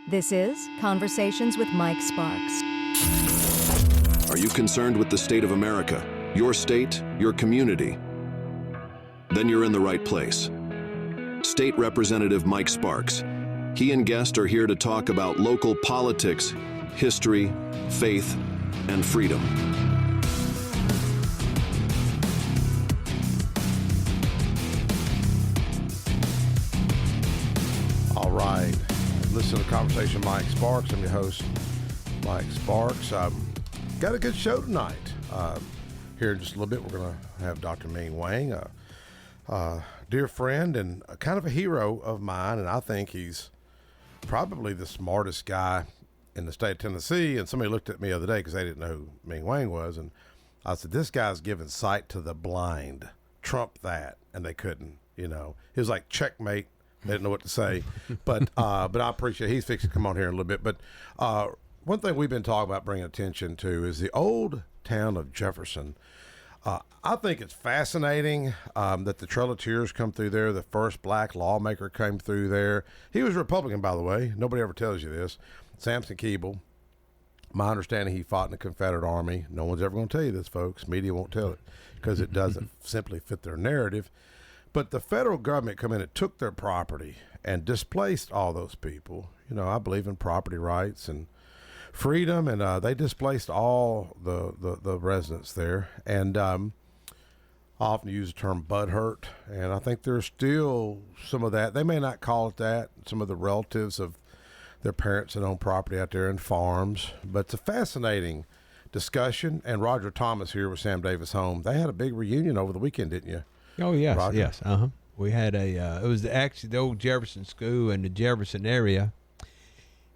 This is Conversations with Mike Sparks. Are you concerned with the state of America, your state, your community? Then you're in the right place. State Representative Mike Sparks. He and guests are here to talk about local politics, history, faith, and freedom. All right. Listen to Conversation with Mike Sparks. I'm your host, Mike Sparks. Got a good show tonight. Here in just a little bit, we're going to have Dr. Ming Wang, a dear friend and a kind of a hero of mine, and I think he's probably the smartest guy in the state of Tennessee. And somebody looked at me the other day because they didn't know who Ming Wang was, and I said, this guy's giving sight to the blind. Trump that. And they couldn't, It was like checkmate. They didn't know what to say, but I appreciate he's fixing to come on here in a little bit. But one thing we've been talking about bringing attention to is the old town of Jefferson. I think it's fascinating that the Trail of Tears come through there. The first black lawmaker came through there. He was a Republican, by the way. Nobody ever tells you this. Samson Keeble. My understanding, he fought in the Confederate Army. No one's ever going to tell you this, folks. Media won't tell it because it doesn't simply fit their narrative. But the federal government come in and took their property and displaced all those people. I believe in property rights and freedom, and they displaced all the residents there. And I often use the term butthurt, and I think there's still some of that. They may not call it that, some of the relatives of their parents that own property out there and farms. But it's a fascinating discussion. And Roger Thomas here with Sam Davis Home, they had a big reunion over the weekend, didn't you? Oh, yes, Roger? yes. We had it was actually the old Jefferson School in the Jefferson area.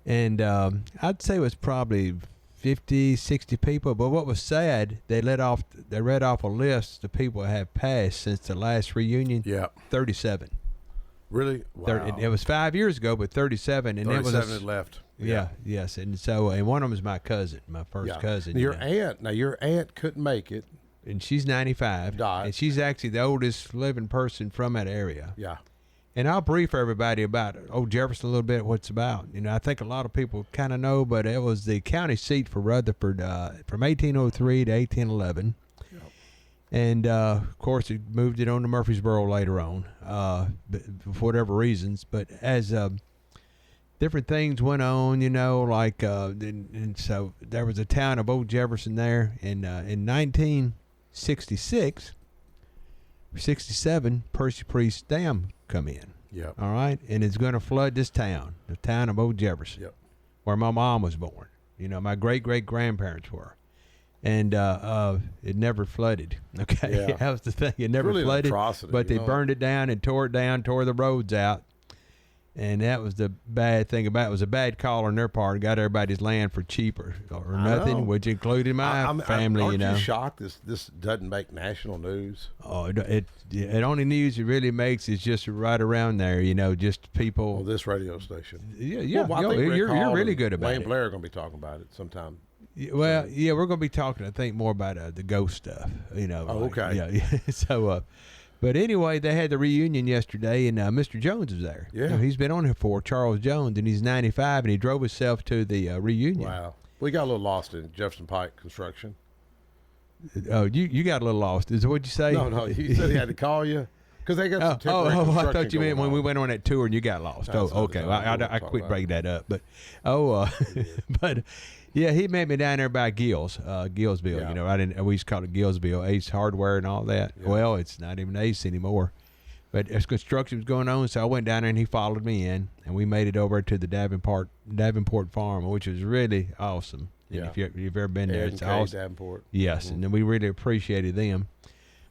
And I'd say it was probably 50, 60 people. But what was sad, they read off a list of people that have passed since the last reunion. Yeah. 37. Really? Wow. It was 5 years ago, but 37. And 37 had left. Yeah, yes. And one of them is my cousin, my first cousin. Your aunt couldn't make it. And she's 95. Died. And she's actually the oldest living person from that area. Yeah. And I'll brief everybody about old Jefferson a little bit, what it's about. I think a lot of people kind of know, but it was the county seat for Rutherford from 1803 to 1811. Yep. And, of course, it moved it on to Murfreesboro later on, for whatever reasons. But as different things went on, and so there was a town of Old Jefferson there. And in 1966, 67, Percy Priest Dam come in. Yep. All right. And it's going to flood this town, the town of Old Jefferson, yep, where my mom was born. My great-great-grandparents were. And it never flooded. Okay. Yeah. That was the thing. It never really flooded. An atrocity, but they burned it down and tore it down, tore the roads out. And that was the bad thing about it. It was a bad call on their part. Got everybody's land for cheaper or nothing, which included my family. Aren't you shocked this doesn't make national news? Oh, it only news it really makes is just right around there. Just people. Well, this radio station. Yeah. Well, I think you're really good about Wayne it. Blair are going to be talking about it sometime. Well, yeah, we're going to be talking, I think, more about the ghost stuff. Oh, okay. Yeah. So. But anyway, they had the reunion yesterday, and Mr. Jones was there. Yeah. He's been on here for Charles Jones, and he's 95, and he drove himself to the reunion. Wow. We got a little lost in Jefferson Pike construction. Oh, you got a little lost. Is what you say? No. You said he had to call you because they got some temporary construction I thought you meant when we went on that tour and you got lost. That's Okay. I quit breaking that up. But but yeah, he met me down there by Gillsville. Yeah. We used to call it Gillsville, Ace Hardware and all that. Yeah. Well, it's not even Ace anymore. But as construction was going on, so I went down there and he followed me in, and we made it over to the Davenport Farm, which was really awesome. And Yeah. if you've ever been there, it's Kay awesome. Davenport. Yes, Mm-hmm. and then we really appreciated them.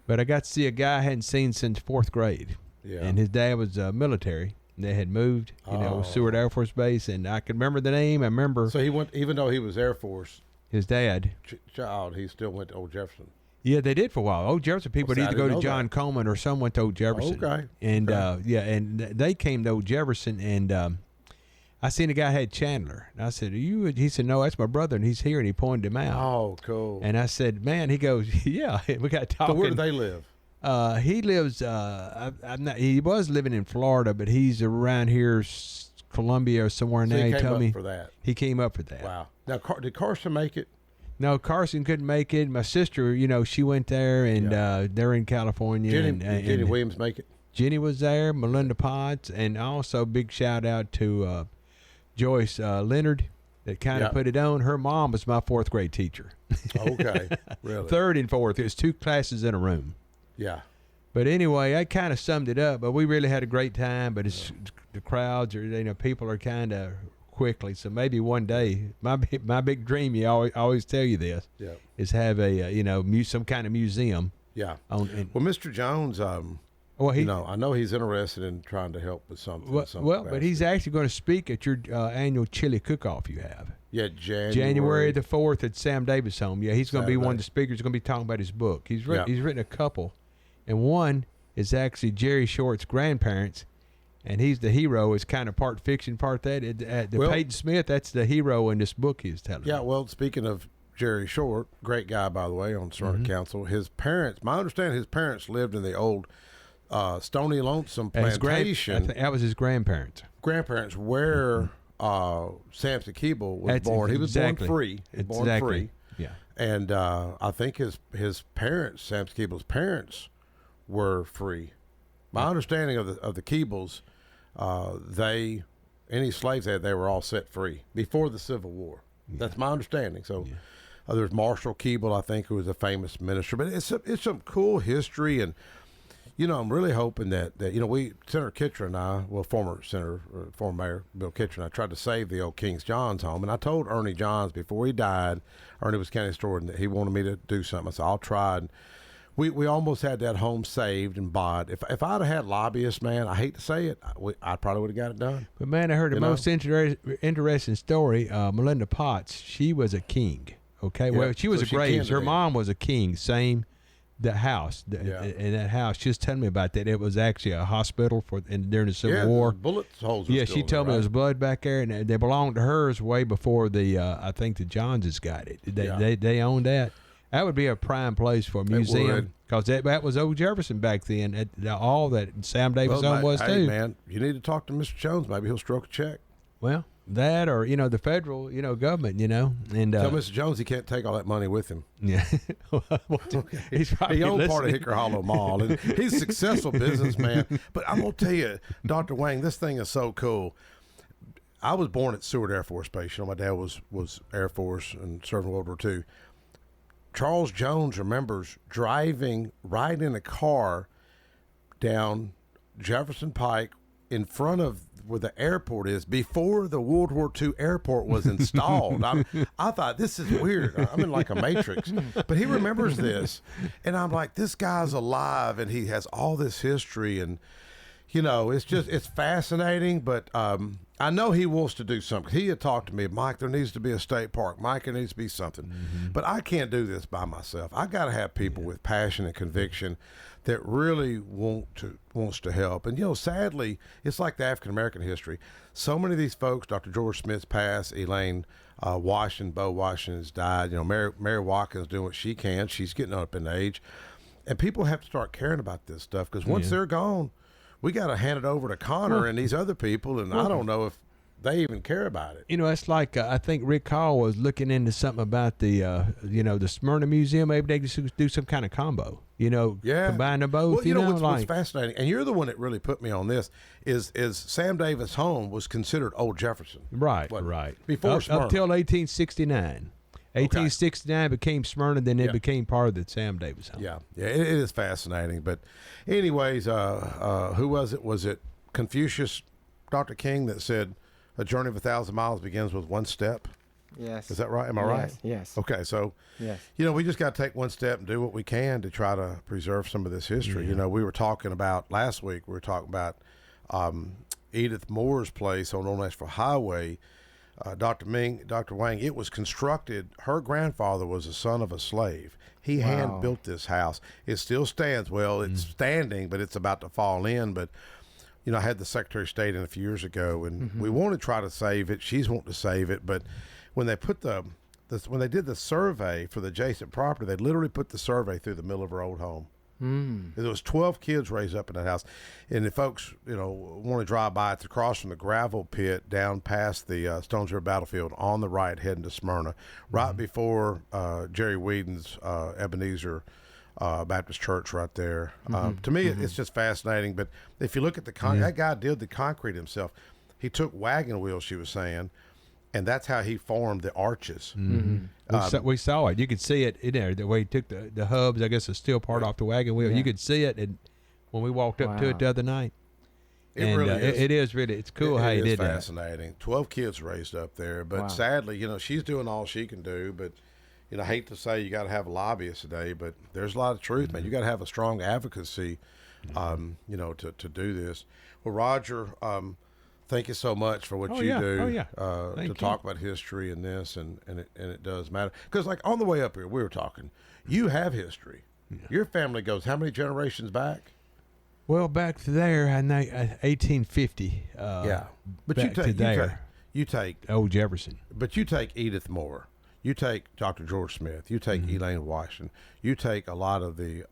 But I got to see a guy I hadn't seen since 4th grade. Yeah. And his dad was military. They had moved, Seward Air Force Base, and I can remember the name. I remember. So he went, even though he was Air Force his dad. child, he still went to Old Jefferson. Yeah, they did for a while. Old Jefferson people See, need I to go didn't to know John that. Coleman or someone to Old Jefferson. Okay. And Okay. and they came to Old Jefferson, and I seen a guy had Chandler, and I said, "Are you?" He said, "No, that's my brother, and he's here," and he pointed him out. Oh, cool. And I said, "Man," he goes, "Yeah." We got talking. So where do they live? He lives. I'm not. He was living in Florida, but he's around here, Columbia or somewhere So now. he He came told up me for that. he came up for that. Wow. Now, did Carson make it? No, Carson couldn't make it. My sister, she went there, and they're in California. Jenny Williams make it? Jenny was there, Melinda Potts, and also big shout out to Joyce Leonard that kind of put it on. Her mom was my fourth grade teacher. Okay, really? Third and fourth. It was 2 classes in a room. Yeah. But anyway, I kind of summed it up. But we really had a great time. But the crowds are, people are kind of quickly. So maybe one day, my big dream, I always tell you this, is have a some kind of museum. Yeah. Well, Mr. Jones, I know he's interested in trying to help with something. But he's actually going to speak at your annual chili cook-off you have. Yeah, January the 4th at Sam Davis home. Yeah, he's going to be one of the speakers. He's going to be talking about his book. He's written a couple, and one is actually Jerry Short's grandparents, and he's the hero. It's kind of part fiction, part that. Peyton Smith, that's the hero in this book he's telling. Yeah, well, speaking of Jerry Short, great guy, by the way, on Smyrna Council. His parents, my understanding, his parents lived in the old Stony Lonesome plantation. That was his grandparents. Grandparents, where Samson Keeble was born. He was born free. He was born free. Yeah. And I think his parents, Samson Keeble's parents, were free. My understanding of the Keebles, any slaves they were all set free before the Civil War. Yeah. That's my understanding. So there's Marshall Keeble, I think, who was a famous minister. But it's some cool history, and I'm really hoping that Senator Kitcher and I, former Mayor Bill Kitcher and I, tried to save the old Kings Johns home. And I told Ernie Johns before he died, Ernie was county historian, that he wanted me to do something. I said, I'll try. And we almost had that home saved and bought. If I'd have had lobbyists, man, I hate to say it, I probably would have got it done. But, man, I heard the most interesting story. Melinda Potts, she was a king, okay? Yeah. Well, she was a Graves. Her mom was a king, the house, in that house. She was telling me about that. It was actually a hospital during the Civil War. Bullet holes. Yeah, she told me there was blood back there, and they belonged to hers way before I think the Joneses got it. They owned that. That would be a prime place for a museum, because that was old Jefferson back then. All that Sam Davis home was too. Man, you need to talk to Mr. Jones. Maybe he'll stroke a check. Well, that or the federal government and tell Mr. Jones he can't take all that money with him. Yeah. He owned part of Hickory Hollow Mall, and he's a successful businessman. But I'm gonna tell you, Dr. Wang, this thing is so cool. I was born at Seward Air Force Base. My dad was Air Force and served in World War II. Charles Jones remembers riding in a car down Jefferson Pike in front of where the airport is before the World War II airport was installed. I thought, this is weird. I'm in like a matrix. But he remembers this. And I'm like, this guy's alive, and he has all this history. And, it's fascinating. But I know he wants to do something. He had talked to me, Mike, there needs to be a state park. Mike, there needs to be something. Mm-hmm. But I can't do this by myself. I got to have people with passion and conviction that really wants to help. And, sadly, it's like the African-American history. So many of these folks, Dr. George Smith's passed, Elaine Washington, Bo Washington's died. Mary Watkins doing what she can. She's getting up in age. And people have to start caring about this stuff, because once they're gone, we got to hand it over to Connor and these other people, and I don't know if they even care about it. It's like I think Rick Hall was looking into something about the Smyrna Museum. Maybe they just do some kind of combo. Combine them both. Well, what's fascinating, and you're the one that really put me on this, is Sam Davis' home was considered Old Jefferson. Right. Before Smyrna. Up till 1869. 1869 became Smyrna, then it became part of the Sam Davis home. Yeah, it is fascinating. But anyways, who was it? Was it Confucius, Dr. King, that said, a journey of 1,000 miles begins with one step? Yes. Is that right? Am I right? Yes. Okay, so, yes. We just got to take one step and do what we can to try to preserve some of this history. Yeah. We were talking about, last week, Edith Moore's place on Old Nashville Highway. Dr. Wang, it was constructed, her grandfather was the son of a slave. He hand built this house. It still stands. Well, it's standing, but it's about to fall in. But, I had the Secretary of State in a few years ago, and we want to try to save it. She's wanting to save it. But when they put when they did the survey for the adjacent property, they literally put the survey through the middle of her old home. There was 12 kids raised up in that house. And if folks, want to drive by, it's across from the gravel pit down past the Stones River Battlefield on the right heading to Smyrna, right before Jerry Whedon's Ebenezer Baptist Church right there. To me, it's just fascinating. But if you look at that guy did the concrete himself. He took wagon wheels, she was saying, and that's how he formed the arches. We saw it. You could see it in there. The way he took the hubs, I guess, the steel part off the wagon wheel. You could see it when we walked up to it the other night. It is really, it's cool how he did that. It is fascinating. 12 kids raised up there, but sadly, she's doing all she can do. But I hate to say you got to have a lobbyist today, but there's a lot of truth, man. You got to have a strong advocacy, to do this. Well, Roger, thank you so much for what you do to talk about history and this, and it does matter. Because, like, on the way up here, we were talking, you have history. Yeah. Your family goes how many generations back? Well, back to there, I know 1850. But you take old Jefferson. But you take Edith Moore. You take Dr. George Smith. You take Elaine Washington. You take a lot of the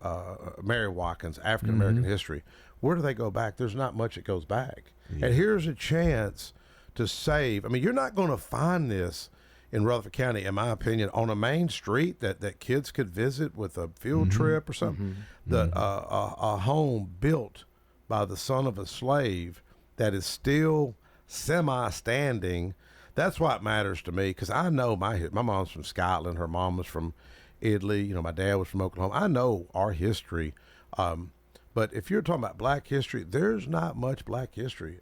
Mary Watkins, African American history. Where do they go back? There's not much that goes back. And here's a chance to save. I mean, you're not going to find this in Rutherford County, in my opinion, on a main street that kids could visit with a field trip or something. A home built by the son of a slave that is still semi-standing. That's why it matters to me, because I know my mom's from Scotland. Her mom was from Italy. My dad was from Oklahoma. I know our history. But if you're talking about black history, there's not much black history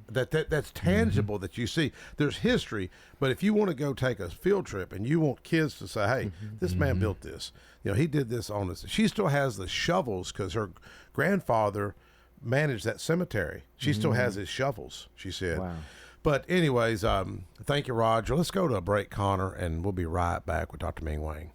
that's tangible that you see. There's history, but if you want to go take a field trip and you want kids to say, hey, this man built this. He did this on this. She still has the shovels because her grandfather managed that cemetery. She still has his shovels, she said. Wow. But anyways, thank you, Roger. Let's go to a break, Connor, and we'll be right back with Dr. Ming Wang.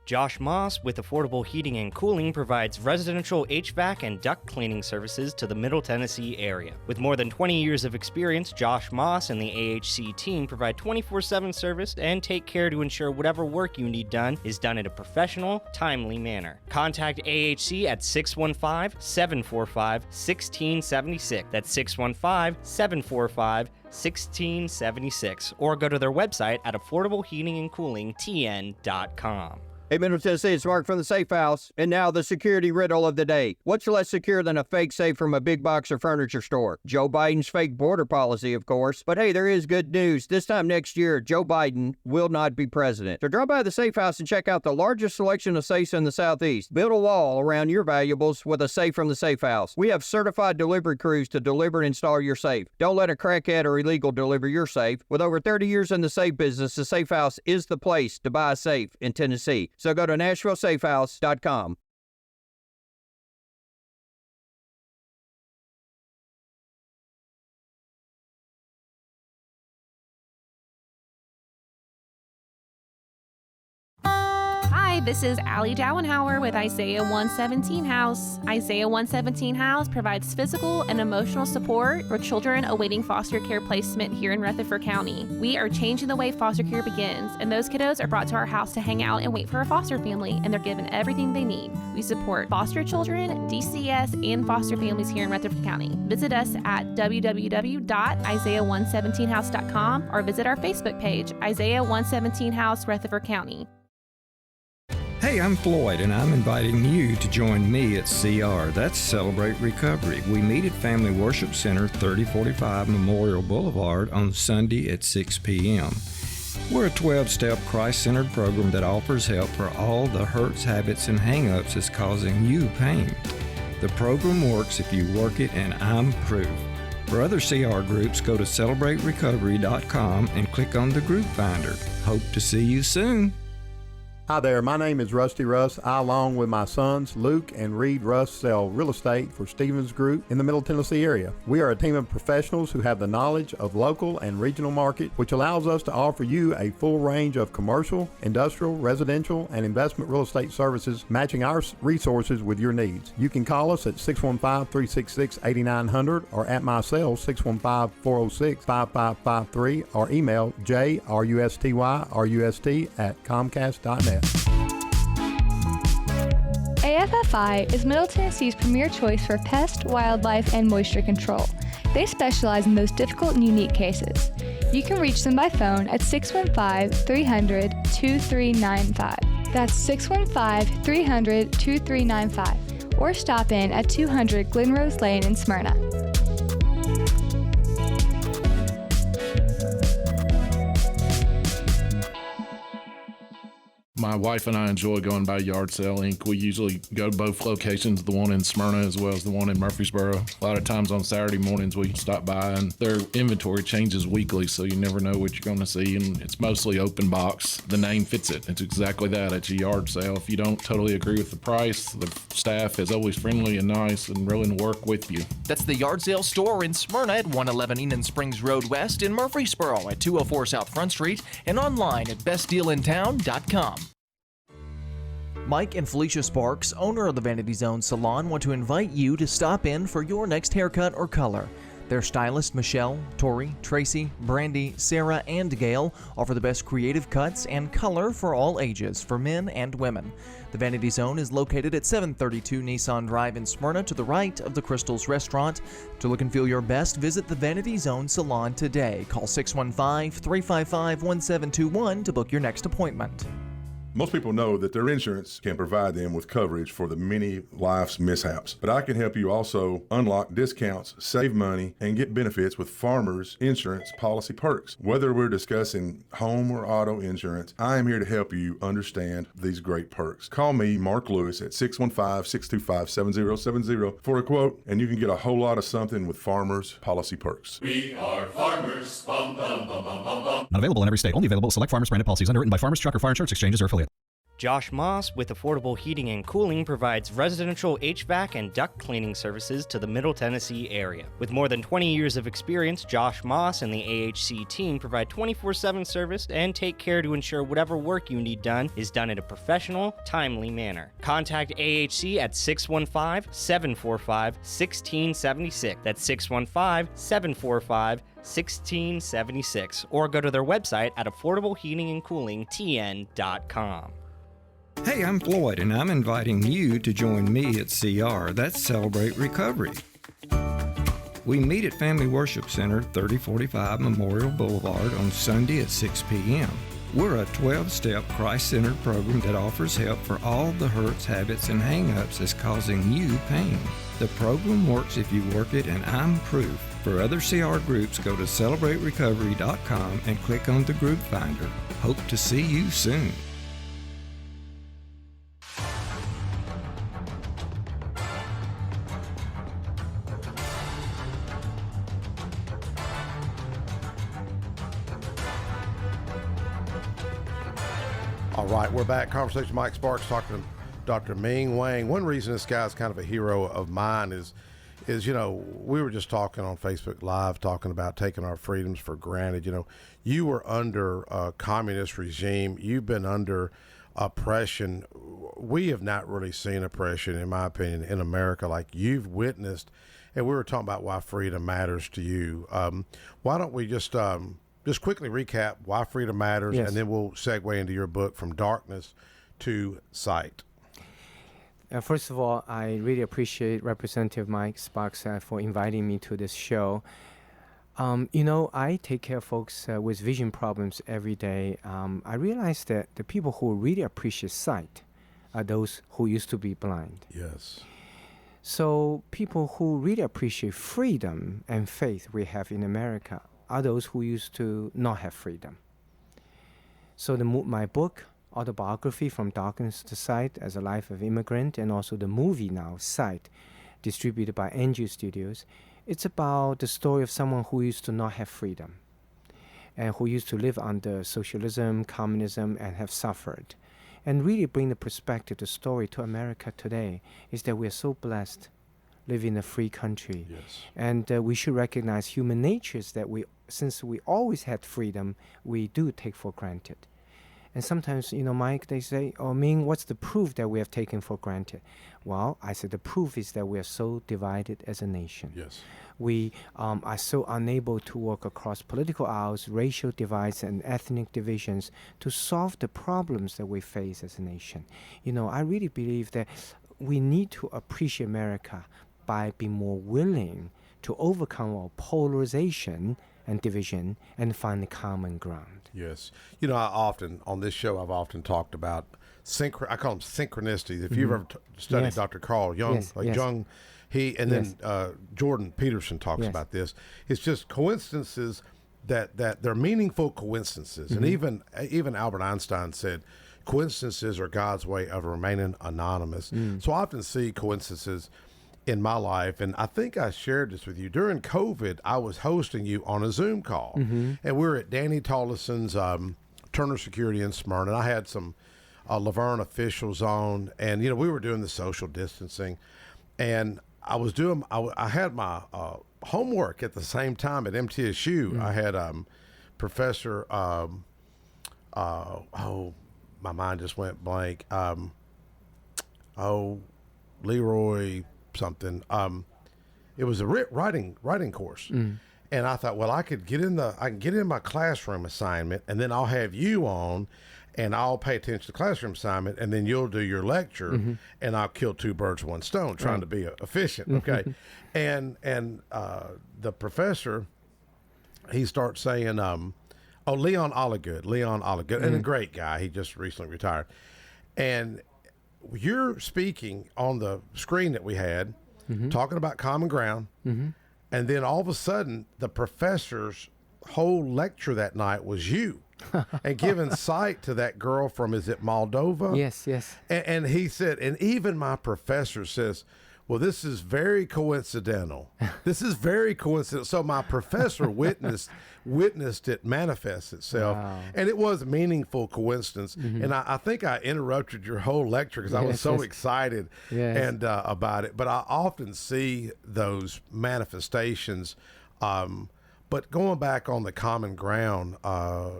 Josh Moss with Affordable Heating and Cooling provides residential HVAC and duct cleaning services to the Middle Tennessee area. With more than 20 years of experience, Josh Moss and the AHC team provide 24/7 service and take care to ensure whatever work you need done is done in a professional, timely manner. Contact AHC at 615-745-1676. That's 615-745-1676. Or go to their website at affordableheatingandcoolingtn.com. Hey, Middle Tennessee, it's Mark from the Safe House. And now the security riddle of the day. What's less secure than a fake safe from a big box or furniture store? Joe Biden's fake border policy, of course. But hey, there is good news. This time next year, Joe Biden will not be president. So drop by the Safe House and check out the largest selection of safes in the Southeast. Build a wall around your valuables with a safe from the Safe House. We have certified delivery crews to deliver and install your safe. Don't let a crackhead or illegal deliver your safe. With over 30 years in the safe business, the Safe House is the place to buy a safe in Tennessee. So go to NashvilleSafeHouse.com. Hi, this is Allie Dowenhauer with Isaiah 117 House. Isaiah 117 House provides physical and emotional support for children awaiting foster care placement here in Rutherford County. We are changing the way foster care begins, and those kiddos are brought to our house to hang out and wait for a foster family, and they're given everything they need. We support foster children, DCS, and foster families here in Rutherford County. Visit us at www.isaiah117house.com or visit our Facebook page, Isaiah 117 House, Rutherford County. Hey, I'm Floyd, and I'm inviting you to join me at CR. That's Celebrate Recovery. We meet at Family Worship Center, 3045 Memorial Boulevard on Sunday at 6 p.m. We're a 12-step Christ-centered program that offers help for all the hurts, habits, and hang-ups that's causing you pain. The program works if you work it, and I'm proof. For other CR groups, go to CelebrateRecovery.com and click on the group finder. Hope to see you soon. Hi there, my name is Rusty Russ. I, along with my sons, Luke and Reed Russ, sell real estate for Stevens Group in the Middle Tennessee area. We are a team of professionals who have the knowledge of local and regional market, which allows us to offer you a full range of commercial, industrial, residential, and investment real estate services, matching our resources with your needs. You can call us at 615-366-8900 or at my cell 615-406-5553 or email jrustyrust@comcast.net. AF FFI is Middle Tennessee's premier choice for pest, wildlife, and moisture control. They specialize in those difficult and unique cases. You can reach them by phone at 615-300-2395. That's 615-300-2395. Or stop in at 200 Glenrose Lane in Smyrna. My wife and I enjoy going by Yard Sale Inc. We usually go to both locations, the one in Smyrna as well as the one in Murfreesboro. A lot of times on Saturday mornings we stop by, and their inventory changes weekly, so you never know what you're going to see, and it's mostly open box. The name fits it. It's exactly that. It's a yard sale. If you don't totally agree with the price, the staff is always friendly and nice and willing to work with you. That's the Yard Sale store in Smyrna at 111 Enon Springs Road West, in Murfreesboro at 204 South Front Street, and online at bestdealintown.com. Mike and Felicia Sparks, owner of the Vanity Zone Salon, want to invite you to stop in for your next haircut or color. Their stylists Michelle, Tori, Tracy, Brandy, Sarah, and Gail offer the best creative cuts and color for all ages, for men and women. The Vanity Zone is located at 732 Nissan Drive in Smyrna, to the right of the Crystals Restaurant. To look and feel your best, visit the Vanity Zone Salon today. Call 615-355-1721 to book your next appointment. Most people know that their insurance can provide them with coverage for the many life's mishaps. But I can help you also unlock discounts, save money, and get benefits with Farmers Insurance policy perks. Whether we're discussing home or auto insurance, I am here to help you understand these great perks. Call me, Mark Lewis, at 615-625-7070 for a quote, and you can get a whole lot of something with Farmers policy perks. We are farmers. Bum, bum, bum, bum, bum, bum. Not available in every state. Only available select Farmers branded policies underwritten by Farmers Truck or Fire Insurance Exchanges or affiliates. Josh Moss with Affordable Heating and Cooling provides residential HVAC and duct cleaning services to the Middle Tennessee area. With more than 20 years of experience, Josh Moss and the AHC team provide 24/7 service and take care to ensure whatever work you need done is done in a professional, timely manner. Contact AHC at 615-745-1676. That's 615-745-1676. Or go to their website at affordableheatingandcoolingtn.com. Hey, I'm Floyd, and I'm inviting you to join me at CR. That's Celebrate Recovery. We meet at Family Worship Center, 3045 Memorial Boulevard on Sunday at 6 p.m. We're a 12-step Christ-centered program that offers help for all the hurts, habits, and hang-ups that's causing you pain. The program works if you work it, and I'm proof. For other CR groups, go to CelebrateRecovery.com and click on the group finder. Hope to see you soon. All right, we're back. Conversation with Mike Sparks talking to Dr. Ming Wang. One reason this guy's kind of a hero of mine is we were just talking on Facebook Live, talking about taking our freedoms for granted. You were under a communist regime. You've been under oppression. We have not really seen oppression, in my opinion, in America like you've witnessed. And we were talking about why freedom matters to you. Why don't we just quickly recap why freedom matters, Yes. and then we'll segue into your book, From Darkness to Sight. First of all, I really appreciate Representative Mike Sparks for inviting me to this show. I take care of folks with vision problems every day. I realize that the people who really appreciate sight are those who used to be blind. Yes. So people who really appreciate freedom and faith we have in America are those who used to not have freedom. So my book, autobiography, From Darkness to Sight, as a life of immigrant, and also the movie now, Sight, distributed by NG Studios, it's about the story of someone who used to not have freedom and who used to live under socialism, communism, and have suffered. And really bring the perspective, the story to America today is that we are so blessed, live in a free country. Yes. And we should recognize human nature is that since we always had freedom, we do take for granted. And sometimes, Mike, they say, Ming, what's the proof that we have taken for granted? Well, I said the proof is that we are so divided as a nation. Yes. We are so unable to work across political aisles, racial divides, and ethnic divisions to solve the problems that we face as a nation. I really believe that we need to appreciate America by being more willing to overcome our polarization and division and find the common ground. Yes. You know, on this show, I've often talked about I call them synchronicities. If you've ever studied Yes. Dr. Carl Jung, Yes, yes. Jung, then Jordan Peterson talks Yes. about this. It's just coincidences that they're meaningful coincidences. And even Albert Einstein said, coincidences are God's way of remaining anonymous. So I often see coincidences in my life, and I think I shared this with you. During COVID, I was hosting you on a Zoom call, and we were at Danny Tollison's Turner Security in Smyrna, and I had some Laverne officials on, and we were doing the social distancing, and I had my homework at the same time at MTSU. I had Professor my mind just went blank. Leroy something. It was a writing course, and I thought, well, I can get in my classroom assignment, and then I'll have you on, and I'll pay attention to the classroom assignment, and then you'll do your lecture, and I'll kill two birds with one stone, trying to be efficient. Okay, and the professor, he starts saying, Leon Oligood, and a great guy. He just recently retired, and you're speaking on the screen that we had, talking about common ground, and then all of a sudden, the professor's whole lecture that night was you, and giving sight to that girl from, is it Moldova? Yes, yes. And he said, and even my professor says, well, this is very coincidental. This is very coincidental. So my professor witnessed it manifest itself. Wow. And it was a meaningful coincidence. And I think I interrupted your whole lecture because I was so excited and about it. But I often see those manifestations. But going back on the common ground, I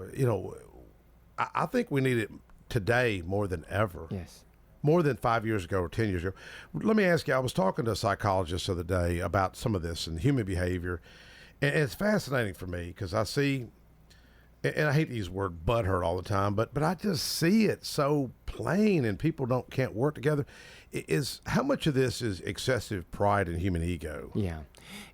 think we need it today more than ever. Yes. More than 5 years ago or 10 years ago. Let me ask you, I was talking to a psychologist the other day about some of this and human behavior. And it's fascinating for me because I see, and I hate to use the word butthurt all the time, but I just see it so plain, and people can't work together. How much of this is excessive pride and human ego? Yeah,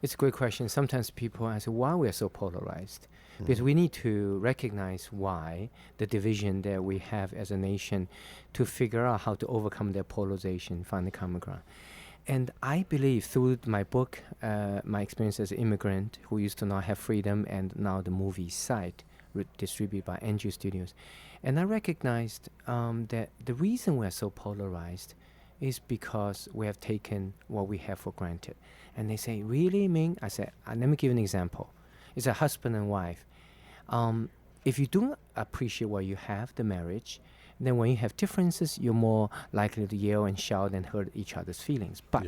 it's a great question. Sometimes people ask why we are so polarized. Because we need to recognize why the division that we have as a nation, to figure out how to overcome that polarization, find the common ground. And I believe through my book, my experience as an immigrant who used to not have freedom, and now the movie Sight, distributed by NG Studios, and I recognized that the reason we're so polarized is because we have taken what we have for granted. And they say, really, Ming? I said, let me give an example. It's a husband and wife. If you don't appreciate what you have, the marriage, then when you have differences, you're more likely to yell and shout and hurt each other's feelings. But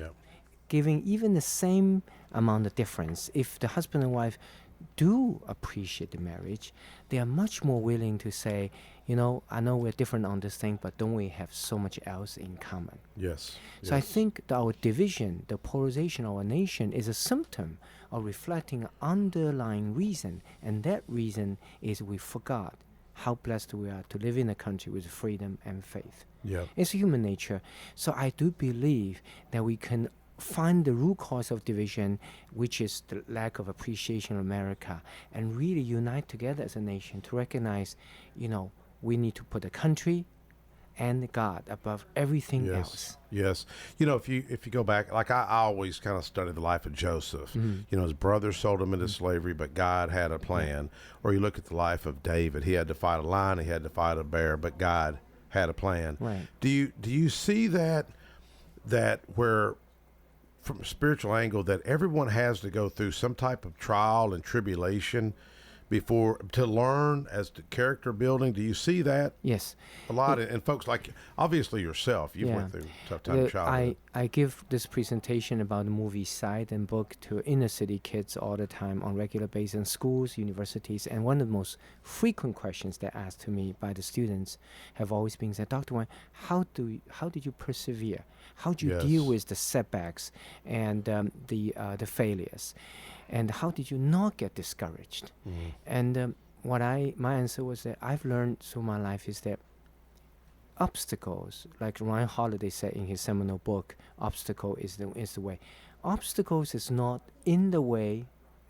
giving even the same amount of difference, if the husband and wife do appreciate the marriage, they are much more willing to say, I know we're different on this thing, but don't we have so much else in common? Yes. So I think that our division, the polarization of our nation, is a symptom of reflecting an underlying reason. And that reason is we forgot how blessed we are to live in a country with freedom and faith. Yeah. It's human nature. So I do believe that we can find the root cause of division, which is the lack of appreciation of America, and really unite together as a nation to recognize, we need to put the country and God above everything else. Yes. If you go back, like I always kind of studied the life of Joseph. His brothers sold him into slavery, but God had a plan. Or you look at the life of David. He had to fight a lion, he had to fight a bear, but God had a plan. Right. Do you see that where, from a spiritual angle, that everyone has to go through some type of trial and tribulation before to learn as to character building? Do you see that? Yes. A lot, and folks like obviously yourself, you went through a tough time in childhood. I give this presentation about the movie Sight and book to inner city kids all the time on regular basis in schools, universities, and one of the most frequent questions that asked to me by the students have always been said, Dr. Wang, how did you persevere? How do you deal with the setbacks and the failures? And how did you not get discouraged? And my answer was that I've learned through my life is that obstacles, like Ryan Holiday said in his seminal book, "Obstacle is the way." Obstacles is not in the way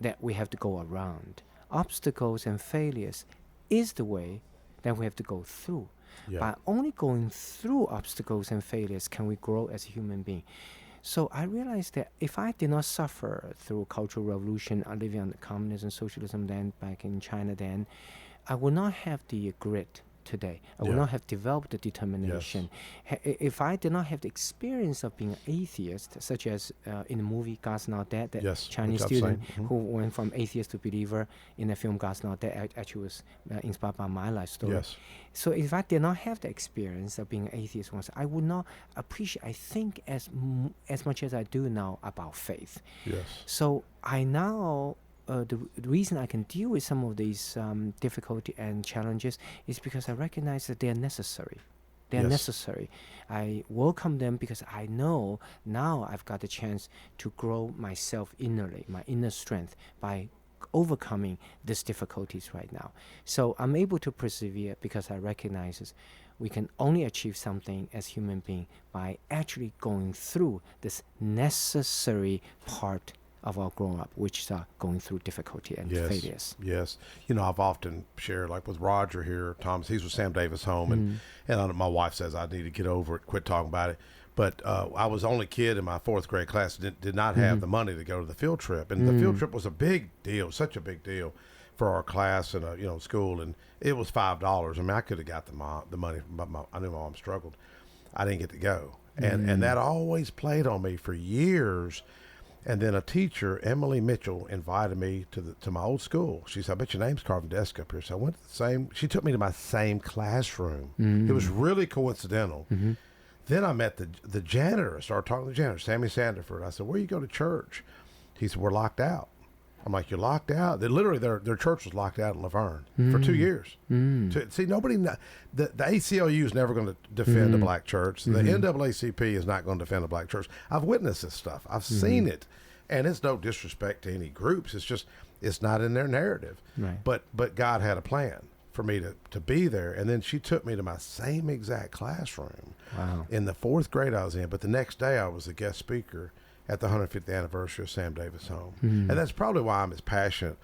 that we have to go around. Obstacles and failures is the way that we have to go through. Yeah. By only going through obstacles and failures can we grow as a human being. So I realized that if I did not suffer through Cultural Revolution, living under communism, socialism then back in China then, I would not have the grit today. I would not have developed the determination. If I did not have the experience of being an atheist, such as in the movie God's Not Dead, that Chinese student who went from atheist to believer in the film God's Not Dead, actually was inspired by my life story. So if I did not have the experience of being an atheist once, I would not appreciate, I think, as much as I do now about faith. So I now the reason I can deal with some of these difficulty and challenges is because I recognize that they are necessary. They are necessary. I welcome them because I know now I've got the chance to grow myself innerly, my inner strength, by overcoming these difficulties right now. So I'm able to persevere because I recognize we can only achieve something as human beings by actually going through this necessary part of our growing up, which is going through difficulty and failures. Yes. You know, I've often shared, like with Roger here, Thomas, he's with Sam Davis home, and my wife says I need to get over it, quit talking about it. But I was the only kid in my fourth grade class that did not have the money to go to the field trip. And the field trip was a big deal, such a big deal for our class and, school. And it was $5. I mean, I could have got the money, but I knew my mom struggled. I didn't get to go. And that always played on me for years. And then a teacher, Emily Mitchell, invited me to my old school. She said, "I bet your name's carved on the desk up here." So I went to the same. She took me to my same classroom. It was really coincidental. Then I met the janitor. I started talking to the janitor, Sammy Sandiford. I said, "Where you go to church?" He said, "We're locked out." I'm like, "You're locked out?" Literally, their church was locked out in Laverne for 2 years. See, nobody, the ACLU is never going to defend a black church. The NAACP is not going to defend a black church. I've witnessed this stuff. I've seen it. And it's no disrespect to any groups. It's just, it's not in their narrative. Right. But God had a plan for me to be there. And then she took me to my same exact classroom in the fourth grade I was in. But the next day I was a guest speaker at the 150th anniversary of Sam Davis Home. And that's probably why I'm as passionate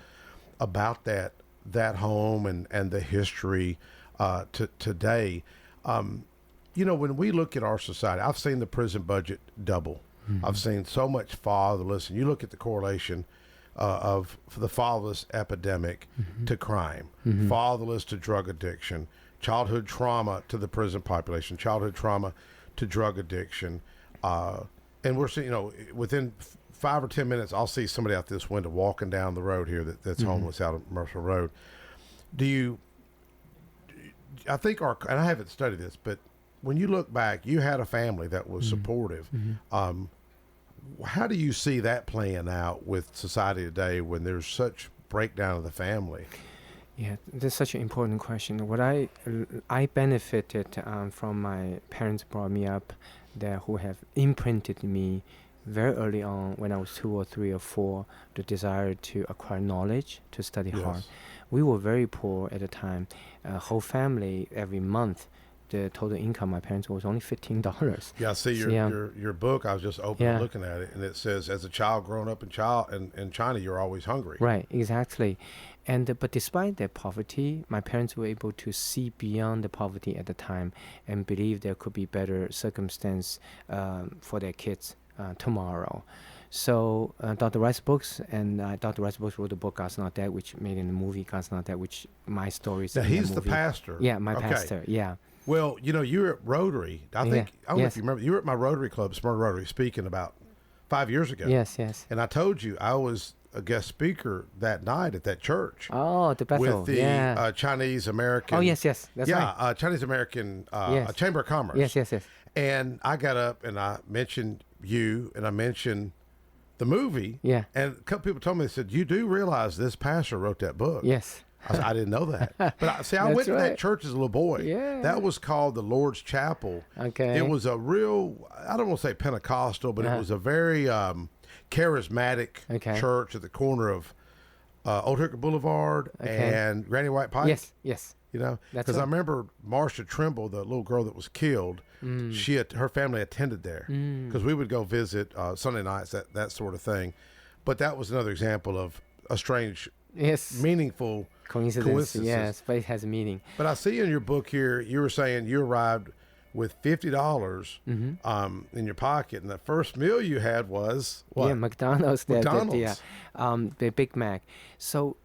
about that home and the history today. When we look at our society, I've seen the prison budget double. I've seen so much fatherless, and you look at the correlation of the fatherless epidemic to crime, fatherless to drug addiction, childhood trauma to the prison population, childhood trauma to drug addiction. And we're seeing, within 5 or 10 minutes, I'll see somebody out this window walking down the road here that's homeless out of Mercer Road. I think and I haven't studied this, but when you look back, you had a family that was supportive. How do you see that playing out with society today when there's such breakdown of the family? Yeah, that's such an important question. What I benefited from my parents brought me up there, who have imprinted me very early on when I was 2 or 3 or 4, the desire to acquire knowledge, to study hard. We were very poor at the time. Whole family, every month, the total income my parents was only $15. Yeah, I see your book. I was just looking at it, and it says, as a child growing up in China, you're always hungry. Right, exactly. But despite their poverty, my parents were able to see beyond the poverty at the time and believe there could be better circumstance for their kids tomorrow. So Dr. Rice Books, and Dr. Rice Books wrote the book God's Not Dead, which made in the movie God's Not Dead, which my story is. Now he's the pastor. Yeah, my pastor. Yeah. Well, you were at Rotary. I don't know if you remember. You were at my Rotary Club, Smyrna Rotary, speaking about 5 years ago. Yes. And I told you I was a guest speaker that night at that church. Oh, the Bethel. With the Chinese American. Oh, yes. That's right. Chinese American Chamber of Commerce. Yes. And I got up and I mentioned you and I mentioned the movie. Yeah. And a couple people told me, they said, "You do realize this pastor wrote that book?" Yes. I said, "I didn't know that." But I went to that church as a little boy. Yeah. That was called the Lord's Chapel. Okay. It was a real, I don't want to say Pentecostal, but it was a very charismatic church at the corner of Old Hooker Boulevard and Granny White Pike. Yes. You know, That's because I right. remember Marsha Trimble, the little girl that was killed. Her family attended there because we would go visit Sunday nights, that sort of thing. But that was another example of a strange, meaningful coincidence. Yes, but it has meaning. But I see in your book here, you were saying you arrived with $50 in your pocket, and the first meal you had was what? Yeah, McDonald's. McDonald's. The Big Mac. So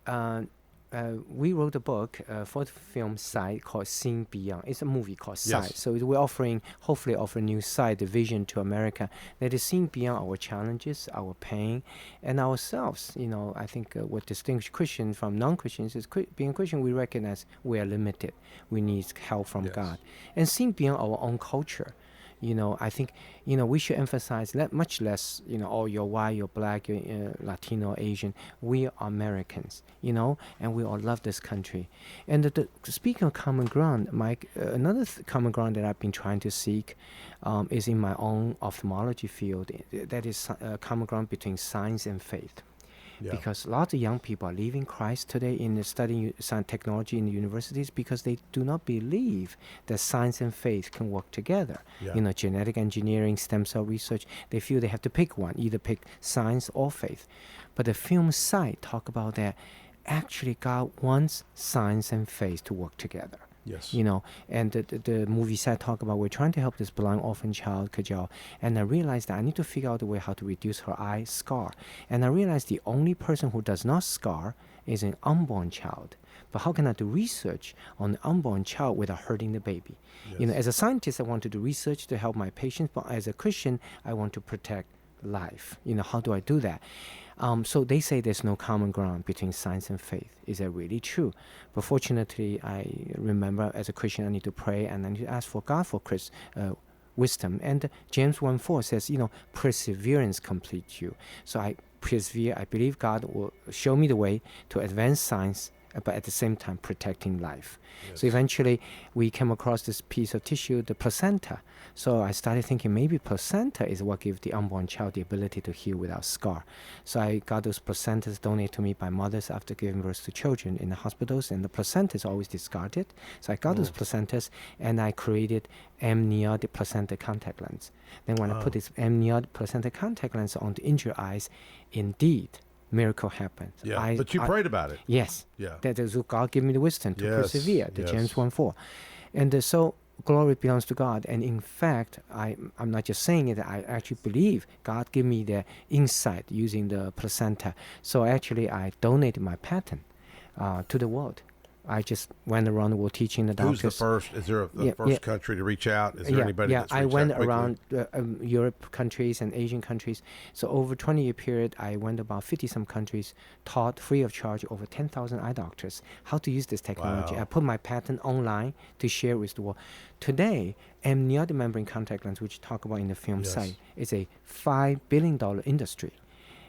we wrote a book for the film Sight called Seeing Beyond. It's a movie called Sight. So we're hopefully offer new sight, the vision to America that is seeing beyond our challenges, our pain, and ourselves. You know, I think what distinguishes Christians from non-Christians is being a Christian, we recognize we are limited. We need help from God. And seeing beyond our own culture. You know, I think, you know, we should emphasize much less, you know, oh, you're white, you're black, you're Latino, Asian. We are Americans, you know, and we all love this country. And speaking of common ground, Mike, another common ground that I've been trying to seek is in my own ophthalmology field. That is common ground between science and faith. Because lots of young people are leaving Christ today in studying science technology in the universities because they do not believe that science and faith can work together. You know, genetic engineering, stem cell research, they feel they have to pick one, either pick science or faith. But the film Sight talk about that actually God wants science and faith to work together. Yes. You know, and the movie Sight talk about we're trying to help this blind orphan child, Kajal, and I realized that I need to figure out a way how to reduce her eye scar. And I realized the only person who does not scar is an unborn child. But how can I do research on the unborn child without hurting the baby? You know, as a scientist, I want to do research to help my patients, but as a Christian, I want to protect life. You know, how do I do that? So they say there's no common ground between science and faith. Is that really true? But fortunately, I remember as a Christian, I need to pray and I need to ask for God for wisdom. And James 1:4 says, you know, perseverance completes you. So I persevere. I believe God will show me the way to advance science, but at the same time protecting life. So eventually we came across this piece of tissue, the placenta. So I started thinking maybe placenta is what gives the unborn child the ability to heal without scar. So I got those placentas donated to me by mothers after giving birth to children in the hospitals, and the placenta is always discarded. So I got those placentas and I created amniotic placenta contact lens. Then when I put this amniotic placenta contact lens on the injured eyes, indeed, miracle happened. But you prayed about it. Yes. That is God give me the wisdom to persevere, the James 1:4. And so glory belongs to God. And in fact, I'm not just saying it, I actually believe God gave me the insight using the placenta. So actually I donated my patent to the world. I just went around the world teaching the doctors. Who's the first? Is there the first country to reach out? Is there anybody that's reached I went out quickly? around Europe countries and Asian countries. So over a 20-year period, I went about 50-some countries, taught free of charge over 10,000 eye doctors how to use this technology. Wow. I put my patent online to share with the world. Today, amniotic membrane contact lens, which you talk about in the film Sight, is a $5 billion industry.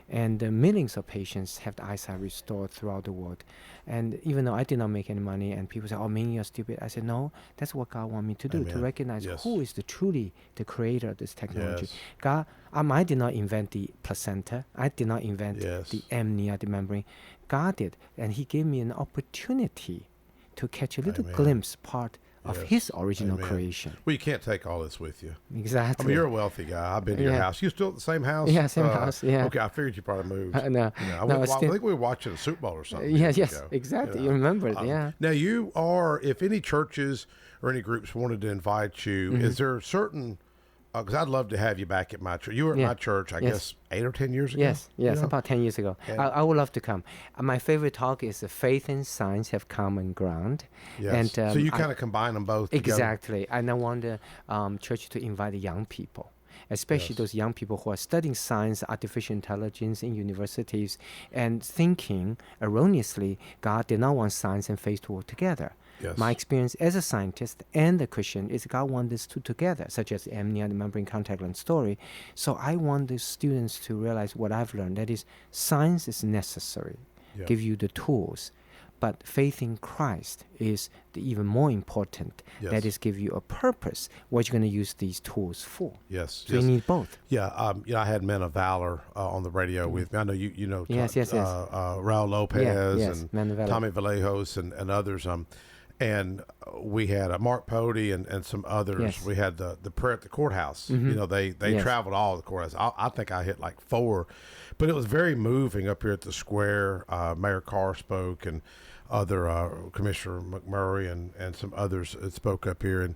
And millions of patients have the eyesight restored throughout the world. And even though I did not make any money, and people say, oh, man, you're stupid. I said, no, that's what God wants me to do, to recognize who is truly the creator of this technology. God, I did not invent the placenta. I did not invent the amniotic membrane. God did. And he gave me an opportunity to catch a little glimpse part of his original creation. Well, you can't take all this with you. Exactly. I mean, you're a wealthy guy. I've been to your house. You still at the same house? Yeah, same house, Okay, I figured you probably moved. No. I think we were watching a Super Bowl or something. Yes, ago, exactly. You remember it, Now, you are, if any churches or any groups wanted to invite you, is there certain, because I'd love to have you back at my church. You were at my church, I guess, 8 or 10 years ago? Yes, about 10 years ago. I would love to come. My favorite talk is Faith and Science Have Common Ground. Yes. And, so you kind of combine them both together. Exactly. And I want the church to invite the young people, especially those young people who are studying science, artificial intelligence in universities, and thinking erroneously God did not want science and faith to work together. My experience as a scientist and a Christian is God wants these two together, such as the amniotic membrane contact lens story. So I want the students to realize what I've learned, that is, science is necessary, give you the tools, But faith in Christ is even more important. Yes. That is, give you a purpose. What you're going to use these tools for. Yes. So you need both. Yeah. I had Men of Valor on the radio with me. I know you know. Yes. Raul Lopez and Men of Valor. Tommy Vallejos and others. And we had Mark Pody and some others. Yes. We had the prayer at the courthouse. Mhm. You know, they traveled all the courthouse. I think I hit like 4, but it was very moving up here at the square. Mayor Carr spoke, and other Commissioner McMurray and some others spoke up here, and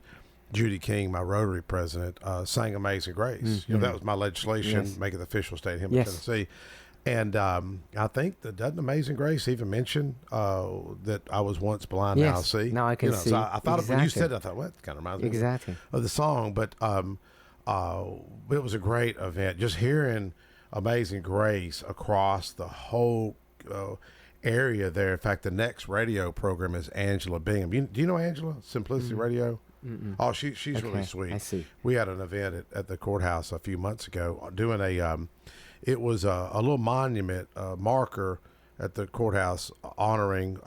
Judy King, my Rotary president, sang Amazing Grace. Mm-hmm. You know, that was my legislation, Yes. make it the official state hymn Yes. of Tennessee. And I think that doesn't Amazing Grace even mention that I was once blind, now I Yes, see. now I can see. So I thought when you Exactly. said it, I thought, what? Kind of reminds me Exactly. of the song. But it was a great event. Just hearing Amazing Grace across the whole area there. In fact, the next radio program is Angela Bingham. Do you know Angela? Simplicity Radio? Mm-mm. Oh, she's really Okay, sweet. I see. We had an event at the courthouse a few months ago doing it was a little monument marker at the courthouse honoring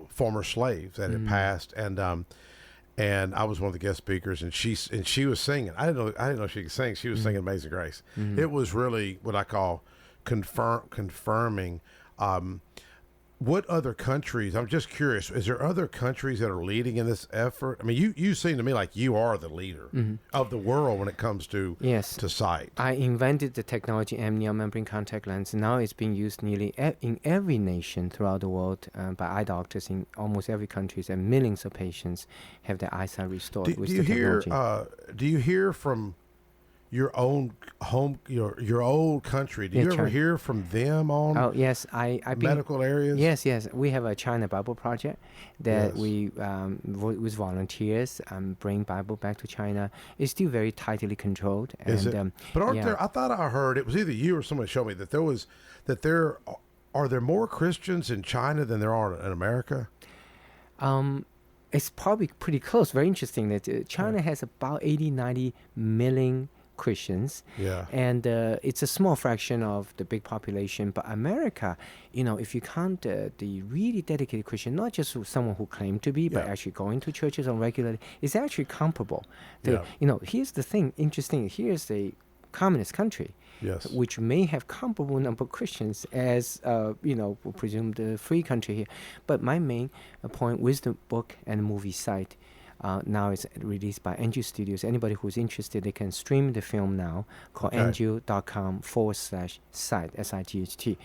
former slaves that had passed, and I was one of the guest speakers, and she was singing. I didn't know she could sing. She was singing Amazing Grace. It was really what I call confirming. What other countries? I'm just curious. Is there other countries that are leading in this effort? I mean, you seem to me like you are the leader of the world when it comes to sight. I invented the technology amnion membrane contact lens. Now it's being used nearly in every nation throughout the world by eye doctors in almost every country, and millions of patients have their eyesight restored with the technology. Do you hear from your own home, your old country? Do you ever hear from them on? Oh yes, I've been, medical areas. Yes. We have a China Bible project that Yes. we with volunteers bring Bible back to China. It's still very tightly controlled. Is and, it? But aren't there? I thought I heard it was either you or someone showed me that are there more Christians in China than there are in America? It's probably pretty close. Very interesting that China has about 80-90 million Christians. Yeah. And it's a small fraction of the big population. But America, if you count the really dedicated Christian, not just someone who claimed to be, but actually going to churches on regularly, it's actually comparable. Here's the thing, interesting. Here's a communist country. Yes. Which may have comparable number of Christians as, we presume the free country here. But my main point with the book and movie site, now it's released by Angel Studios. Anybody who's interested, they can stream the film now, called angel.com/site, SIGHT,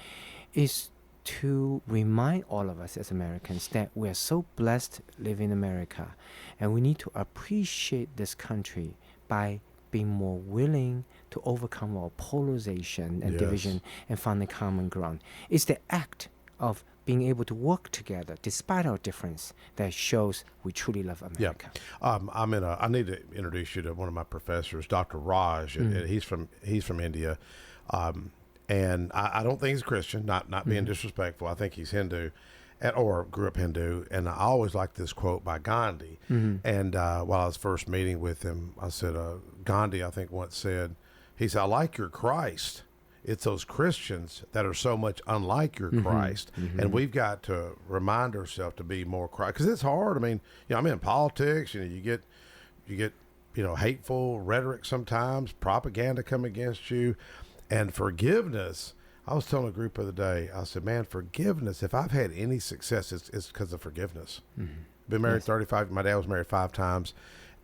is to remind all of us as Americans that we are so blessed living in America, and we need to appreciate this country by being more willing to overcome our polarization and division and find a common ground. It's the act of being able to work together despite our difference that shows we truly love America. Yeah. I need to introduce you to one of my professors, Dr. Raj. And he's from India. And I don't think he's a Christian, not being disrespectful. I think he's Hindu. Or grew up Hindu, and I always liked this quote by Gandhi. And while I was first meeting with him, I said, Gandhi, I think, once said, he said, I like your Christ. It's those Christians that are so much unlike your Christ. And we've got to remind ourselves to be more Christ. Because it's hard. I mean, I'm in politics, you get hateful rhetoric sometimes, propaganda come against you, and forgiveness. I was telling a group the other day, I said, man, forgiveness, if I've had any success, it's because of forgiveness. Been married 35, my dad was married 5 times.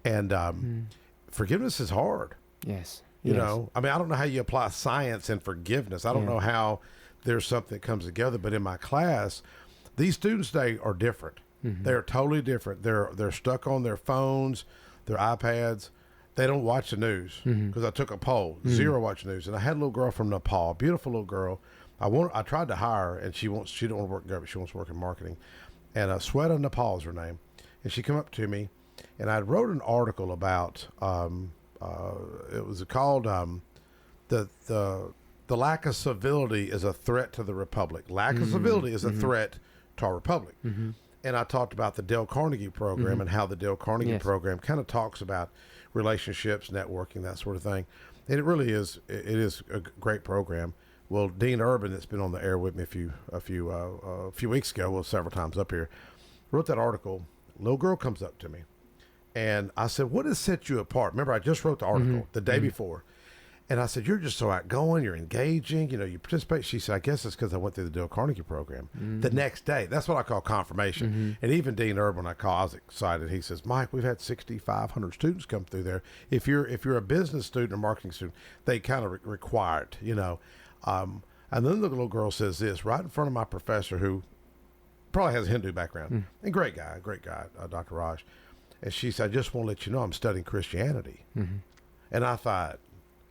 And forgiveness is hard. Yes. You know, I mean, I don't know how you apply science and forgiveness. I don't know how there's something that comes together. But in my class, these students today are different. They're totally different. They're stuck on their phones, their iPads. They don't watch the news because I took a poll. 0 watch news. And I had a little girl from Nepal, beautiful little girl. I tried to hire her, and she don't want to work in government. She wants to work in marketing. And Sweta Nepal is her name. And she come up to me, and I wrote an article about it was called the lack of civility is a threat to the republic. Lack of civility is a threat to our republic. And I talked about the Dale Carnegie program and how the Dale Carnegie program kind of talks about relationships, networking, that sort of thing. And it really is, it is a great program. Well, Dean Urban, that's been on the air with me a few weeks ago, well, several times up here, wrote that article. Little girl comes up to me, and I said, "What has set you apart?" Remember, I just wrote the article the day before, and I said, "You're just so outgoing. You're engaging. You know, you participate." She said, "I guess it's because I went through the Dale Carnegie program." The next day, that's what I call confirmation. And even Dean Urban, I was excited. He says, "Mike, we've had 6,500 students come through there. If you're a business student or marketing student, they kind of required, you know." And then the little girl says this right in front of my professor, who probably has a Hindu background, and great guy, Dr. Raj. And she said, "I just want to let you know I'm studying Christianity." And I thought,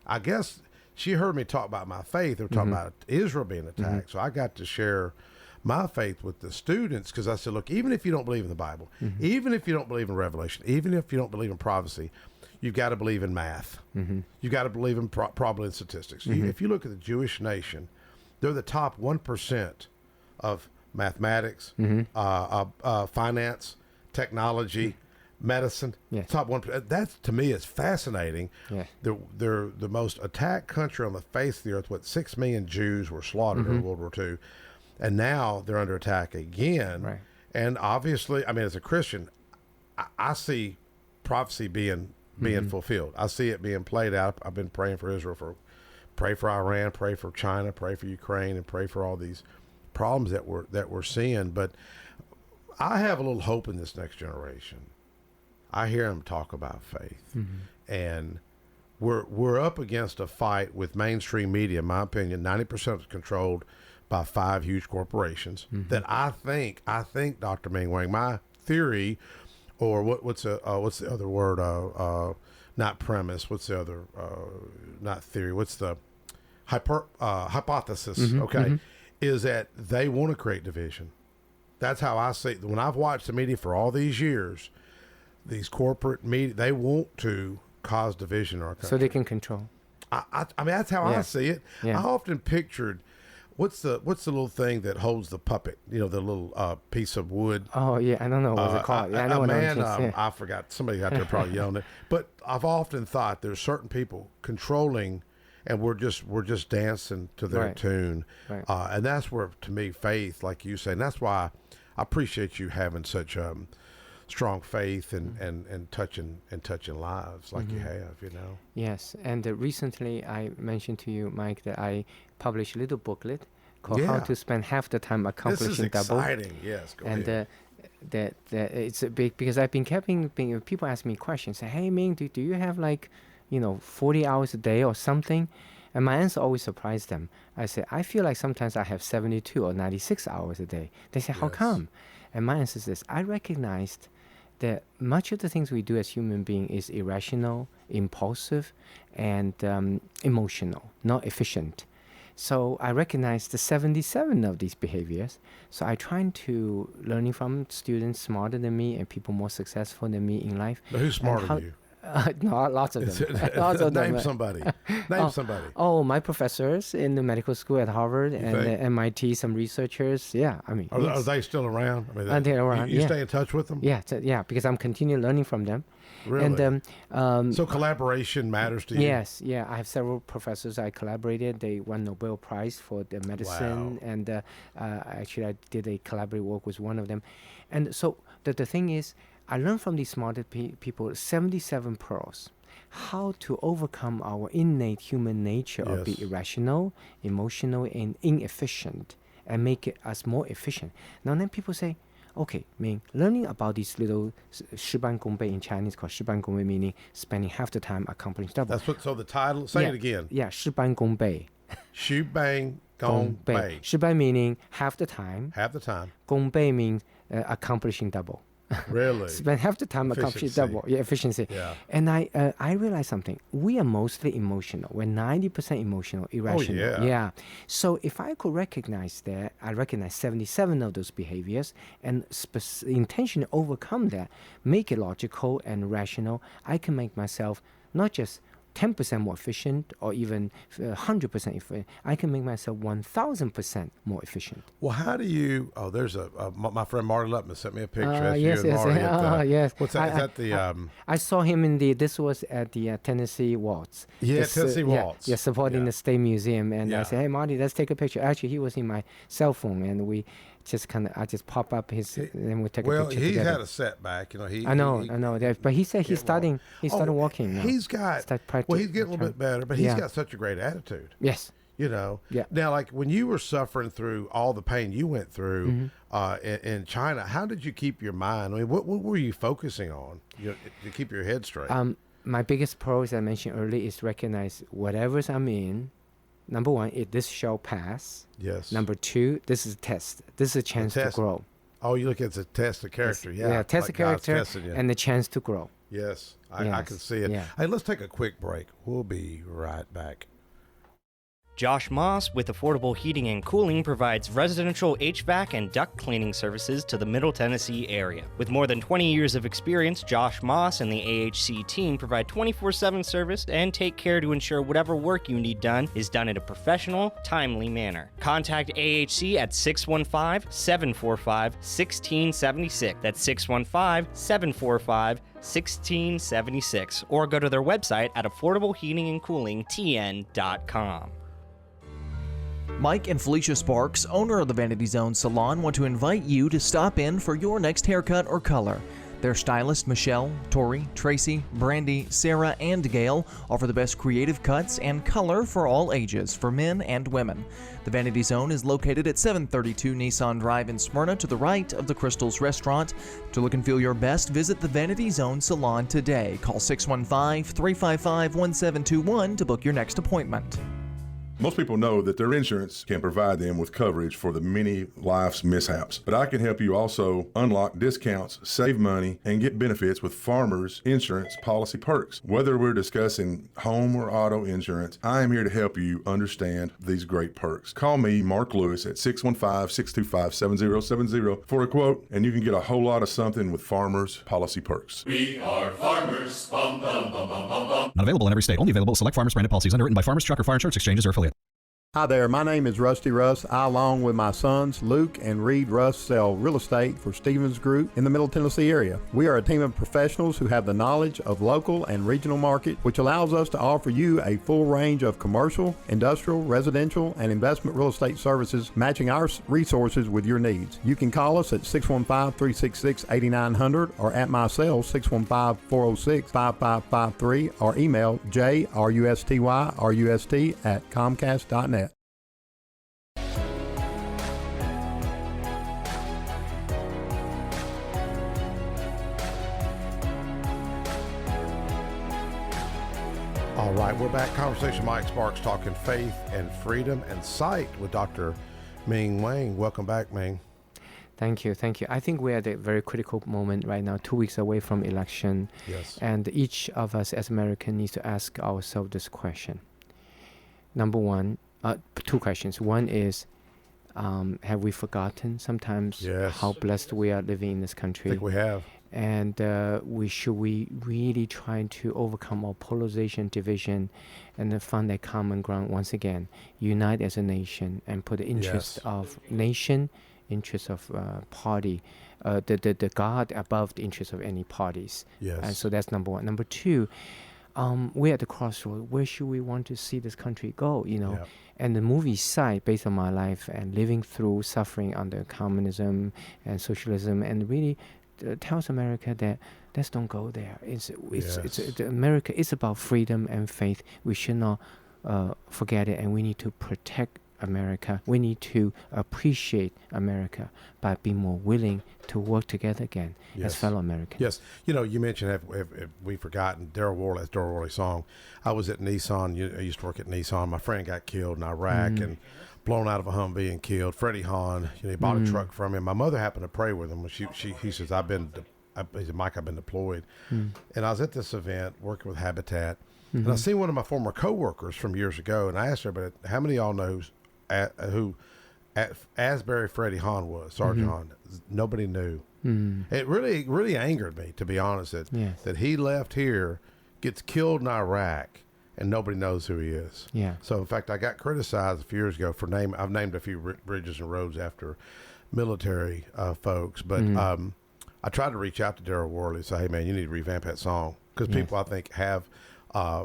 I guess she heard me talk about my faith. They were talking about Israel being attacked. So I got to share my faith with the students, because I said, look, even if you don't believe in the Bible, even if you don't believe in Revelation, even if you don't believe in prophecy, you've got to believe in math. You've got to believe in probability and statistics. If you look at the Jewish nation, they're the top 1% of mathematics, finance, technology, medicine, top 1%. That, to me, is fascinating. They're the most attacked country on the face of the earth. 6 million Jews were slaughtered in World War II, and now they're under attack again. And obviously, I mean, as a Christian, I see prophecy being fulfilled. I see it being played out. I've been praying for Israel, pray for Iran, pray for China, pray for Ukraine, and pray for all these problems that we're seeing. But I have a little hope in this next generation. I hear them talk about faith, and we're up against a fight with mainstream media. In my opinion, 90% is controlled by 5 huge corporations. That I think, Dr. Ming Wang, my theory, or what's the other word? Not premise. What's the other? Not theory. What's the hypothesis? Is that they want to create division. That's how I see it. When I've watched the media for all these years, these corporate media, they want to cause division in our country. So they can control. I mean, that's how I see it. I often pictured, what's the little thing that holds the puppet? You know, the little piece of wood. Oh yeah, I don't know what's it called. Yeah, I know what it is. I forgot. Somebody out there probably yelling it. But I've often thought there's certain people controlling, and we're just dancing to their tune. And that's where, to me, faith, like you say, and that's why I appreciate you having such strong faith and touching lives like you have, you know. Yes, and recently I mentioned to you, Mike, that I published a little booklet called "How to Spend Half the Time Accomplishing Double." This is exciting. Yes, go ahead. That it's a big, because I've been people ask me questions, say, "Hey, Ming, do you have 40 hours a day or something?" And my answer always surprised them. I say, I feel like sometimes I have 72 or 96 hours a day. They say, how come? And my answer is this: I recognized that much of the things we do as human beings is irrational, impulsive, and emotional, not efficient. So I recognize the 77 of these behaviors. So I try to learning from students smarter than me and people more successful than me in life. But who's smarter than you? No, lots of them. Name somebody. Name somebody. Oh, my professors in the medical school at Harvard and MIT, some researchers. Yeah, I mean. Are they still around? I mean, they're around. You stay in touch with them? Yeah, because I'm continuing learning from them. Really? And so collaboration matters to you? Yes, yeah. I have several professors I collaborated. They won Nobel Prize for their medicine, and actually I did a collaborative work with one of them. And so the thing is, I learned from these smarter people 77 pearls, how to overcome our innate human nature of being irrational, emotional, and inefficient, and make us more efficient. Now then people say, okay, learning about these little 事半功倍 in Chinese called 事半功倍, meaning spending half the time accomplishing double. That's what. So the title. Say it again. Yeah, 事半功倍. 事半功倍. 事半 meaning half the time. Half the time. 功倍 means accomplishing double. Really? Spend half the time accomplishing double. Yeah, efficiency. Yeah. And I realized something. We are mostly emotional. We're 90% emotional, irrational. Oh, yeah. So if I could recognize that, I recognize 77 of those behaviors and intentionally overcome that, make it logical and rational, I can make myself not just 10% more efficient or even 100% efficient, I can make myself 1,000% more efficient. Well, how do you? Oh, there's my friend Marty Lutman sent me a picture. That's Yes, you and yes, Marty at, yes. What's that? Is that the? I saw him in this was at the Tennessee Waltz. Yeah, Tennessee Waltz. Yeah, supporting the State Museum. And I Yeah. said, hey, Marty, let's take a picture. Actually, he was in my cell phone, and we just I just pop up his, and we take a Well, picture he's together. had a setback. You know, I know that, but he said he started walking now. He's got. Well, he's getting a little bit better, but he's Yeah. got such a great attitude. Yes. You know. Yeah. Now, like when you were suffering through all the pain you went through in China, how did you keep your mind? I mean, what were you focusing on to keep your head straight? My biggest pro, as I mentioned earlier, is recognize whatever I'm in. Number one, this shall pass. Yes. Number two, this is a test. This is a chance to grow. Oh, you look at the test of character. Yeah, test of character and the chance to grow. Yes, I can see it. Yeah. Hey, let's take a quick break. We'll be right back. Josh Moss with Affordable Heating and Cooling provides residential HVAC and duct cleaning services to the Middle Tennessee area. With more than 20 years of experience, Josh Moss and the AHC team provide 24/7 service and take care to ensure whatever work you need done is done in a professional, timely manner. Contact AHC at 615-745-1676. That's 615-745-1676. Or go to their website at affordableheatingandcoolingtn.com. Mike and Felicia Sparks, owner of the Vanity Zone Salon, want to invite you to stop in for your next haircut or color. Their stylists Michelle, Tori, Tracy, Brandy, Sarah, and Gail offer the best creative cuts and color for all ages, for men and women. The Vanity Zone is located at 732 Nissan Drive in Smyrna, to the right of the Crystals Restaurant. To look and feel your best, visit the Vanity Zone Salon today. Call 615-355-1721 to book your next appointment. Most people know that their insurance can provide them with coverage for the many life's mishaps, but I can help you also unlock discounts, save money, and get benefits with Farmers Insurance policy perks. Whether we're discussing home or auto insurance, I am here to help you understand these great perks. Call me, Mark Lewis, at 615-625-7070 for a quote, and you can get a whole lot of something with Farmers policy perks. We are farmers. Bum, bum, bum, bum, bum, bum. Not available in every state. Only available with select Farmers branded policies underwritten by Farmers Truck or Fire Insurance Exchanges or affiliate. Hi there, my name is Rusty Russ. I, along with my sons, Luke and Reed Russ, sell real estate for Stevens Group in the Middle Tennessee area. We are a team of professionals who have the knowledge of local and regional market, which allows us to offer you a full range of commercial, industrial, residential, and investment real estate services, matching our resources with your needs. You can call us at 615-366-8900 or at my cell 615-406-5553 or email jrustyrust@comcast.net. All right, we're back. Conversation Mike Sparks talking faith and freedom and sight with Dr. Ming Wang. Welcome back, Ming. Thank you. I think we're at a very critical moment right now, 2 weeks away from election. Yes. And each of us as Americans needs to ask ourselves this question. Number one, two questions. One is, have we forgotten sometimes how blessed we are living in this country? I think we have. And should we really try to overcome our polarization, division, and then find that common ground once again, unite as a nation and put the interest of nation, interest of party, the God above the interest of any parties. Yes. And so that's number one. Number two, we're at the crossroad. Where should we want to see this country go? You know, and the movie Sight, based on my life and living through suffering under communism and socialism, and really tells America that let's don't go there. America is about freedom and faith. We should not forget it, and we need to protect America. We need to appreciate America by being more willing to work together again as fellow Americans. Yes. You know, you mentioned have we forgotten Daryl Worley, that's Daryl Worley's song. I was at Nissan. I used to work at Nissan. My friend got killed in Iraq and blown out of a Humvee and killed. Freddie Hahn, he bought a truck from him. My mother happened to pray with him. He says, he said, Mike, I've been deployed. And I was at this event working with Habitat. And I seen one of my former coworkers from years ago, and I asked her, but how many of y'all knows who Asbury Freddie Hahn was, Sergeant Hahn? Nobody knew. It really angered me, to be honest, that he left here, gets killed in Iraq, and nobody knows who he is. Yeah. So in fact, I got criticized a few years ago for I've named a few bridges and roads after military folks, but I tried to reach out to Daryl Worley and say, hey man, you need to revamp that song, because people I think have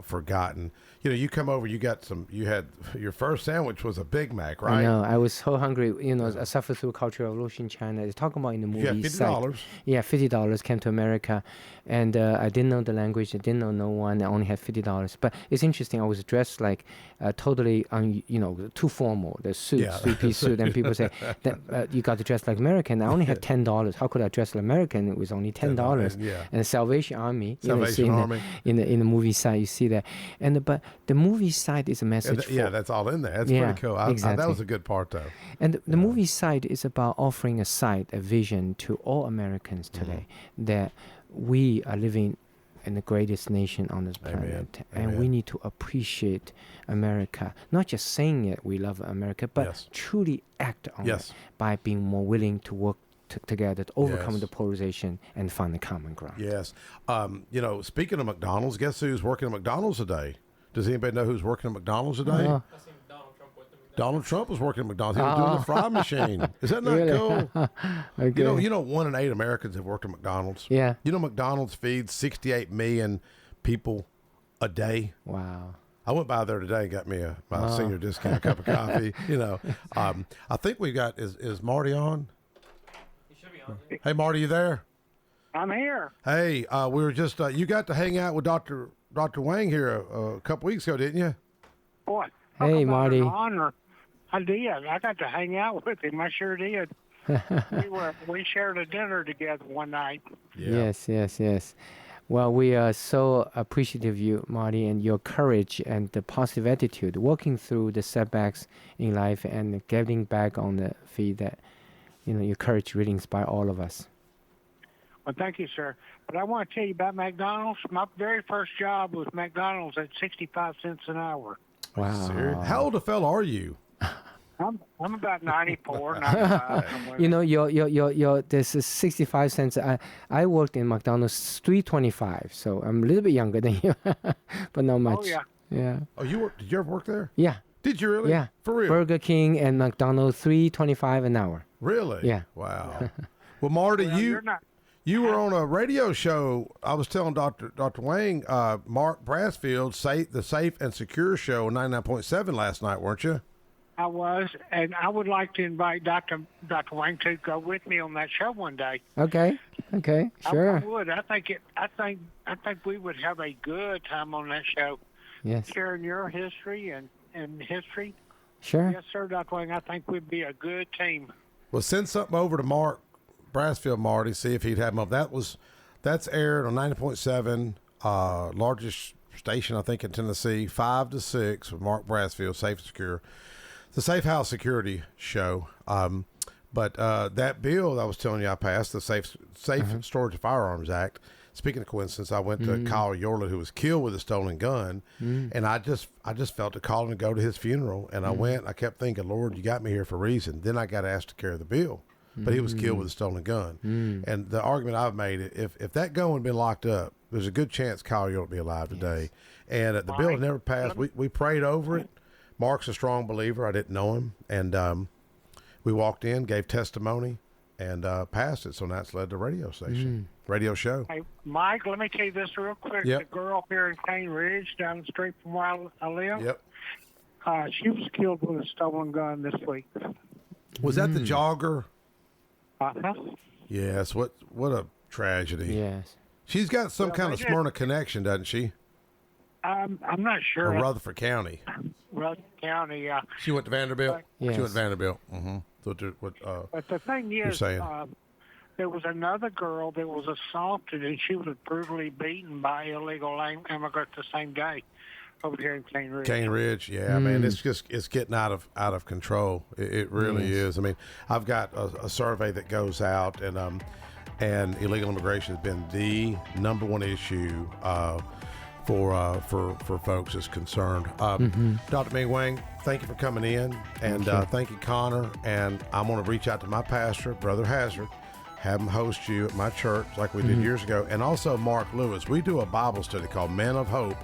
forgotten. You know, you come over, you had your first sandwich was a Big Mac, right? I know. I was so hungry. You know, I suffered through Cultural Revolution in China. It's talking about in the movie. Yeah, $50. Yeah, $50 came to America, and I didn't know the language. I didn't know no one. I only had $50. But it's interesting. I was dressed like totally, too formal. The suit, three-piece suit, and people say that you got to dress like American. I only had $10. How could I dress like American? It was only $10. Yeah. And Salvation Army. Salvation Army. In the movie side, you see that, but the movie side is a message. That's all in there. That's pretty cool. Exactly. That was a good part, though. And the movie side is about offering a sight, a vision to all Americans today that we are living in the greatest nation on this planet, and we need to appreciate America. Not just saying it, we love America, but truly act on it by being more willing to work together to overcome the polarization and find the common ground. Yes. Speaking of McDonald's, guess who's working at McDonald's today? Does anybody know who's working at McDonald's today? Donald Trump was working at McDonald's. He was doing the fry machine. Is that not cool? Okay. You know, 1 in 8 Americans have worked at McDonald's. Yeah. You know, McDonald's feeds 68 million people a day. Wow. I went by there today and got me my senior discount cup of coffee. I think we got is Marty on? He should be on. Hey, Marty, you there? I'm here. Hey, we were just you got to hang out with Dr. Wang here a couple weeks ago, didn't you? Boy. Hey, Marty. An honor. I did. I got to hang out with him. I sure did. We shared a dinner together one night. Yeah. Yes. Well, we are so appreciative of you, Marty, and your courage and the positive attitude, working through the setbacks in life and getting back on the feet. That your courage really inspires all of us. Well, thank you, sir. But I want to tell you about McDonald's. My very first job was McDonald's at 65 cents an hour. Wow. How old a fella are you? I'm about 94, 95. Your this is 65 cents. I worked in McDonald's $3.25, so I'm a little bit younger than you, but not much. Oh yeah. Yeah. Oh, did you ever work there? Yeah. Did you really? Yeah. For real? Burger King and McDonald's $3.25 an hour. Really? Yeah. Wow. Well, Marty, you were on a radio show. I was telling Dr. Wang, Mark Brassfield, the Safe and Secure Show, 99.7 last night, weren't you? I was, and I would like to invite Dr. Wang to go with me on that show one day. Okay, sure. I would. I think we would have a good time on that show. Yes. Sharing your history and history. Sure. Yes, sir, Dr. Wang. I think we'd be a good team. Well, send something over to Mark Brassfield, Marty, see if he'd have them up. That's aired on 90.7, largest station I think in Tennessee, 5 to 6 with Mark Brassfield, Safe and Secure. It's a Safe House Security show. But that bill I was telling you I passed, the Safe Storage of Firearms Act. Speaking of coincidence, I went to Kyle Yorlet, who was killed with a stolen gun, and I just felt a calling to go to his funeral, and I went. I kept thinking, Lord, you got me here for a reason. Then I got asked to carry the bill. But he was killed with a stolen gun. And the argument I've made, if that gun had been locked up, there's a good chance Kyle Yorlet would be alive today. And the bill had never passed. We prayed over it. Mark's a strong believer. I didn't know him. And we walked in, gave testimony, and passed it. So now it's led to radio station, radio show. Hey, Mike, let me tell you this real quick. Yep. The girl here in Cane Ridge, down the street from where I live, Yep. She was killed with a stolen gun this week. Was that the jogger? Uh-huh. Yes. What a tragedy. Yes. She's got some kind of Smyrna connection, doesn't she? I'm not sure. Or Rutherford County. Rutherford County, yeah. She went to Vanderbilt? Yes. She went to Vanderbilt. Mm-hmm. But the thing is, there was another girl that was assaulted, and she was brutally beaten by illegal immigrants the same day over here in Cane Ridge. Cane Ridge, yeah, man, it's getting out of control. It really is. I mean, I've got a survey that goes out, and illegal immigration has been the number one issue for folks is concerned. Dr. Ming Wang, thank you for coming in, and thank you, Connor. And I'm going to reach out to my pastor, Brother Hazard, have them host you at my church like we did years ago. And also Mark Lewis. We do a Bible study called Men of Hope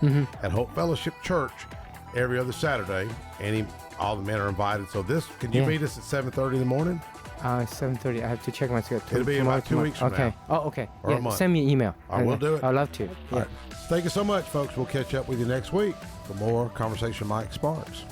at Hope Fellowship Church every other Saturday. All the men are invited. So can you meet us at 7:30 in the morning? 7:30. I have to check my schedule. It'll be about 2 weeks from now. Oh, okay. Or a month. Send me an email. I will do it. I'd love to. All right. Thank you so much, folks. We'll catch up with you next week for more Conversation Mike Sparks.